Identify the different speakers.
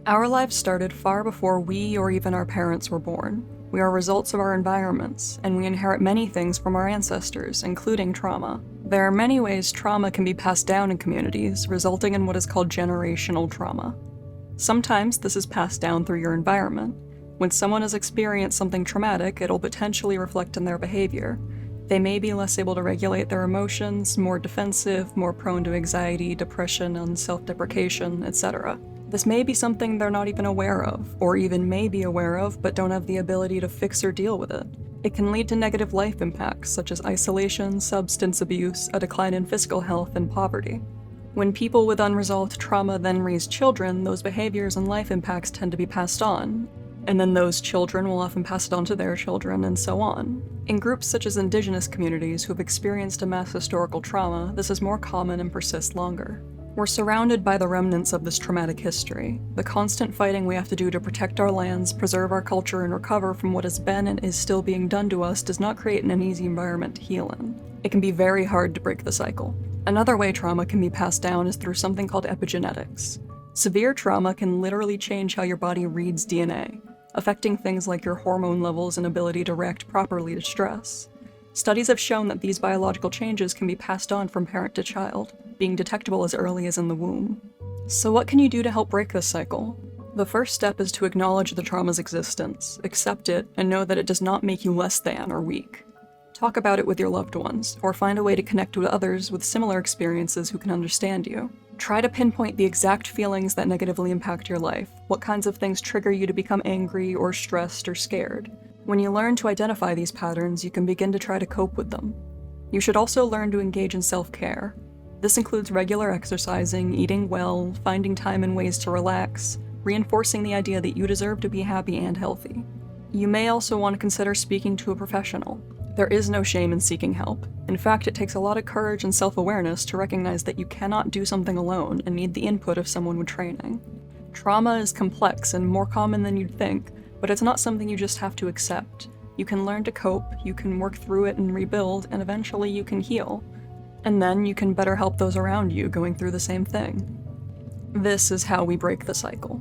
Speaker 1: Our lives started far before we or even our parents were born. We are results of our environments, and we inherit many things from our ancestors, including trauma. There are many ways trauma can be passed down in communities, resulting in what is called generational trauma. Sometimes this is passed down through your environment. When someone has experienced something traumatic, it'll potentially reflect in their behavior. They may be less able to regulate their emotions, more defensive, more prone to anxiety, depression, and self-deprecation, etc. This may be something they're not even aware of, or even may be aware of but don't have the ability to fix or deal with it. It can lead to negative life impacts such as isolation, substance abuse, a decline in physical health, and poverty. When people with unresolved trauma then raise children, those behaviors and life impacts tend to be passed on, and then those children will often pass it on to their children, and so on. In groups such as Indigenous communities who have experienced a mass historical trauma, this is more common and persists longer. We're surrounded by the remnants of this traumatic history. The constant fighting we have to do to protect our lands, preserve our culture, and recover from what has been and is still being done to us does not create an easy environment to heal in. It can be very hard to break the cycle. Another way trauma can be passed down is through something called epigenetics. Severe trauma can literally change how your body reads DNA, affecting things like your hormone levels and ability to react properly to stress. Studies have shown that these biological changes can be passed on from parent to child, being detectable as early as in the womb. So what can you do to help break this cycle? The first step is to acknowledge the trauma's existence, accept it, and know that it does not make you less than or weak. Talk about it with your loved ones, or find a way to connect with others with similar experiences who can understand you. Try to pinpoint the exact feelings that negatively impact your life, what kinds of things trigger you to become angry or stressed or scared. When you learn to identify these patterns, you can begin to try to cope with them. You should also learn to engage in self-care. This includes regular exercising, eating well, finding time and ways to relax, reinforcing the idea that you deserve to be happy and healthy. You may also want to consider speaking to a professional. There is no shame in seeking help. In fact, it takes a lot of courage and self-awareness to recognize that you cannot do something alone and need the input of someone with training. Trauma is complex and more common than you'd think, but it's not something you just have to accept. You can learn to cope, you can work through it and rebuild, and eventually you can heal. And then you can better help those around you going through the same thing. This is how we break the cycle.